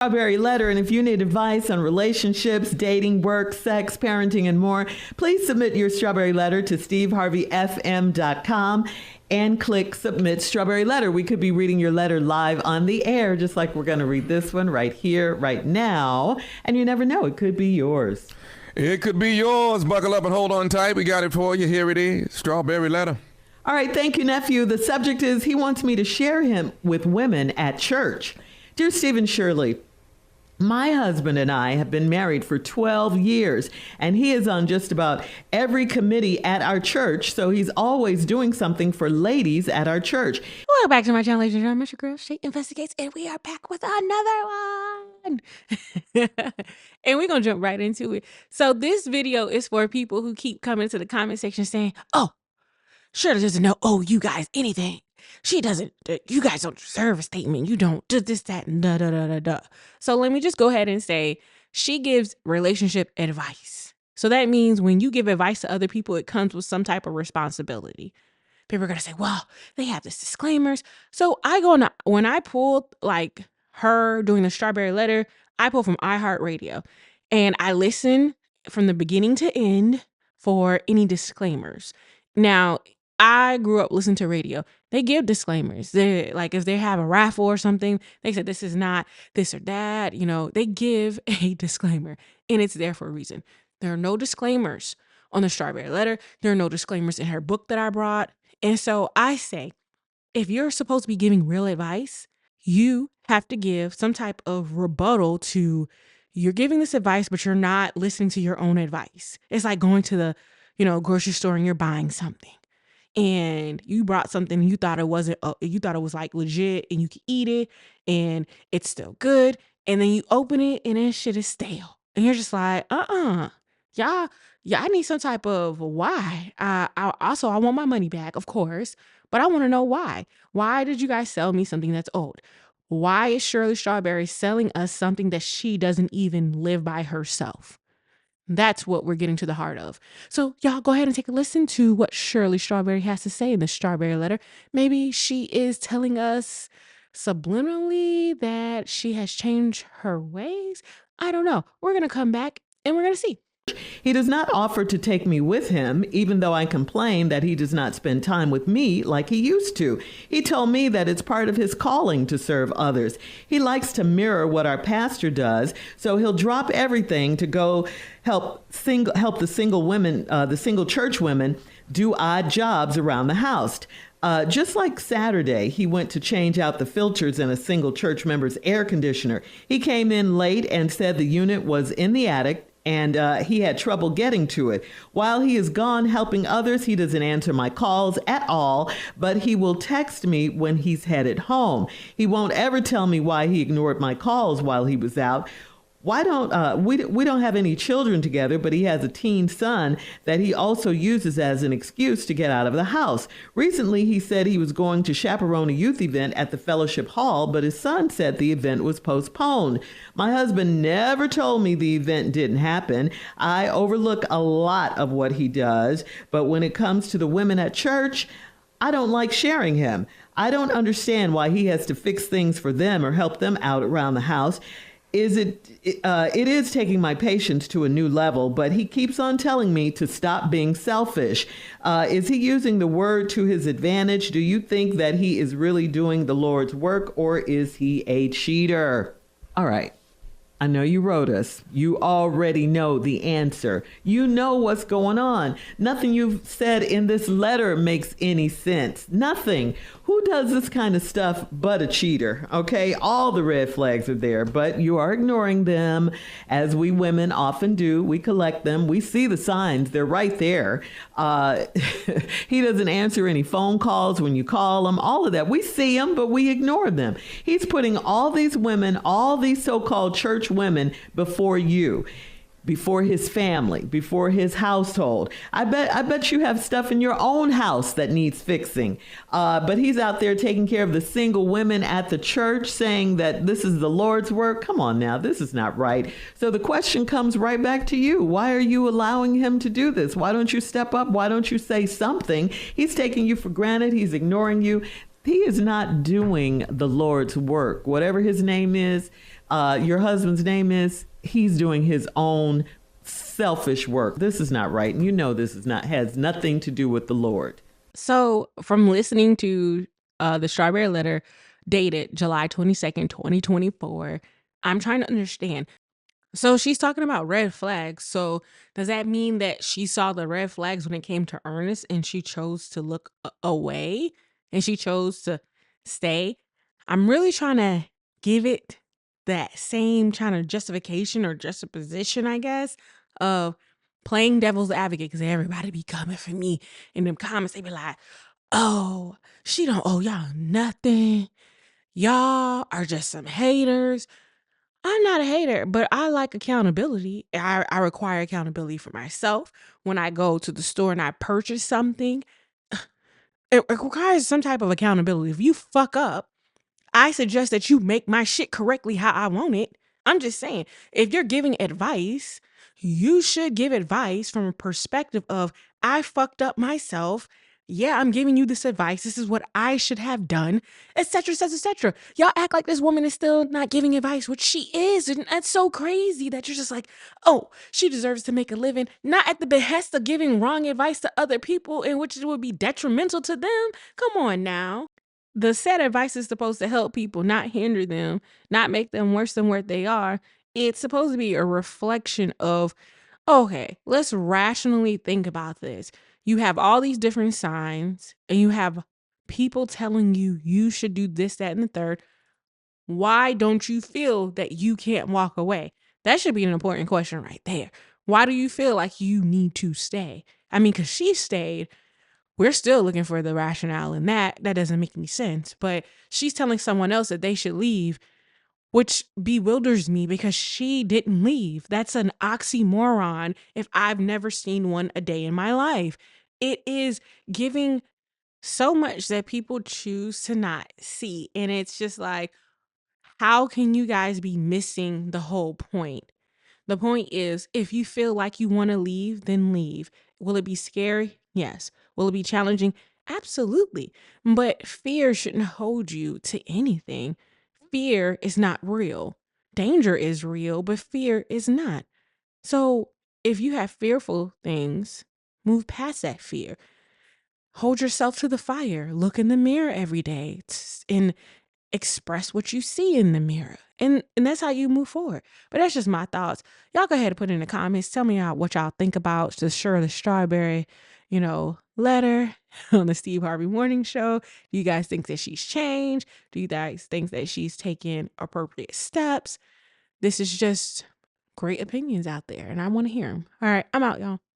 Strawberry Letter. And if you need advice on relationships, dating, work, sex, parenting, and more, please submit your Strawberry Letter to steveharveyfm.com and click Submit Strawberry Letter. We could be reading your letter live on the air, just like we're going to read this one right here, right now. And you never know, it could be yours. It could be yours. Buckle up and hold on tight. We got it for you. Here it is, Strawberry Letter. All right, thank you, nephew. The subject is he wants me to share him with women at church. Dear Steve and Shirley, my husband and I have been married for 12 years, and he is on just about every committee at our church, so he's always doing something for ladies at our church. Welcome back to my channel, ladies and gentlemen. It's your girl, She Investigates, and we are back with another one. And we're going to jump right into it. So this video is for people who keep coming to the comment section saying, oh, Shirley doesn't know, you guys, anything. She doesn't, you guys don't deserve a statement. You don't do this, that, and da, da, da, da, da. So let me just go ahead and say she gives relationship advice. So that means when you give advice to other people, it comes with some type of responsibility. People are going to say, well, they have this disclaimers. So when I pulled like her doing the Strawberry Letter, I pulled from iHeartRadio and I listen from the beginning to end for any disclaimers. Now, I grew up listening to radio. They give disclaimers. They like if they have a raffle or something, they said this is not this or that. They give a disclaimer and it's there for a reason. There are no disclaimers on the Strawberry Letter. There are no disclaimers in her book that I brought. And so I say, if you're supposed to be giving real advice, you have to give some type of rebuttal to you're giving this advice, but you're not listening to your own advice. It's like going to the, grocery store and you're buying something. And you brought something you thought it wasn't, you thought it was like legit and you could eat it and it's still good. And then you open it and then shit is stale. And you're just like, y'all, I need some type of why. I want my money back, of course, but I want to know why. Why did you guys sell me something that's old? Why is Shirley Strawberry selling us something that she doesn't even live by herself? That's what we're getting to the heart of. So y'all go ahead and take a listen to what Shirley Strawberry has to say in the Strawberry Letter. Maybe she is telling us subliminally that she has changed her ways. I don't know. We're going to come back and we're going to see. He does not offer to take me with him, even though I complain that he does not spend time with me like he used to. He told me that it's part of his calling to serve others. He likes to mirror what our pastor does, so he'll drop everything to go help the single church women do odd jobs around the house. Just like Saturday, he went to change out the filters in a single church member's air conditioner. He came in late and said the unit was in the attic and he had trouble getting to it. While he is gone helping others, he doesn't answer my calls at all, but he will text me when he's headed home. He won't ever tell me why he ignored my calls while he was out. We don't have any children together, but he has a teen son that he also uses as an excuse to get out of the house. Recently, he said he was going to chaperone a youth event at the fellowship hall, but his son said the event was postponed. My husband never told me the event didn't happen. I overlook a lot of what he does, but when it comes to the women at church, I don't like sharing him. I don't understand why he has to fix things for them or help them out around the house. It is taking my patience to a new level, but he keeps on telling me to stop being selfish. Is he using the word to his advantage? Do you think that he is really doing the Lord's work, or is he a cheater? All right. I know you wrote us. You already know the answer. You know what's going on. Nothing you've said in this letter makes any sense. Nothing. Who does this kind of stuff but a cheater? Okay, all the red flags are there, but you are ignoring them, as we women often do. We collect them. We see the signs. They're right there. He doesn't answer any phone calls when you call him. All of that. We see them, but we ignore them. He's putting all these women, all these so-called church women before you. Before his family, before his household. I bet you have stuff in your own house that needs fixing. But he's out there taking care of the single women at the church, saying that this is the Lord's work. Come on now, this is not right. So the question comes right back to you. Why are you allowing him to do this? Why don't you step up? Why don't you say something? He's taking you for granted. He's ignoring you. He is not doing the Lord's work, whatever his name is. your husband's name is, he's doing his own selfish work. This is not right. And you know this is not, has nothing to do with the Lord. So from listening to the Strawberry Letter dated July 22nd, 2024, I'm trying to understand. So she's talking about red flags. So does that mean that she saw the red flags when it came to Ernest and she chose to look away and she chose to stay? I'm really trying to give it that same kind of justification or juxtaposition, I guess, of playing devil's advocate, because everybody be coming for me in them comments. They be like, oh, she don't owe y'all nothing. Y'all are just some haters. I'm not a hater, but I like accountability. I require accountability for myself. When I go to the store and I purchase something, it requires some type of accountability. If you fuck up, I suggest that you make my shit correctly how I want it. I'm just saying, if you're giving advice, you should give advice from a perspective of, I fucked up myself. Yeah, I'm giving you this advice. This is what I should have done, etc., etc., etc. Y'all act like this woman is still not giving advice, which she is. And that's so crazy that you're just like, oh, she deserves to make a living, not at the behest of giving wrong advice to other people in which it would be detrimental to them. Come on now. The said advice is supposed to help people, not hinder them, not make them worse than what they are. It's supposed to be a reflection of, okay, let's rationally think about this. You have all these different signs and you have people telling you you should do this, that, and the third. Why don't you feel that you can't walk away? That should be an important question right there. Why do you feel like you need to stay? I mean, because she stayed. We're still looking for the rationale in that. That doesn't make any sense. But she's telling someone else that they should leave, which bewilders me because she didn't leave. That's an oxymoron if I've never seen one a day in my life. It is giving so much that people choose to not see. And it's just like, how can you guys be missing the whole point? The point is, if you feel like you want to leave, then leave. Will it be scary? Yes. Will it be challenging? Absolutely. But fear shouldn't hold you to anything. Fear is not real. Danger is real, but fear is not. So if you have fearful things, move past that fear. Hold yourself to the fire. Look in the mirror every day and express what you see in the mirror. And that's how you move forward. But that's just my thoughts. Y'all go ahead and put in the comments. Tell me what y'all think about the Shirley Strawberry, letter on the Steve Harvey Morning Show. Do you guys think that she's changed? Do you guys think that she's taken appropriate steps? This is just great opinions out there, and I want to hear them. All right, I'm out, y'all.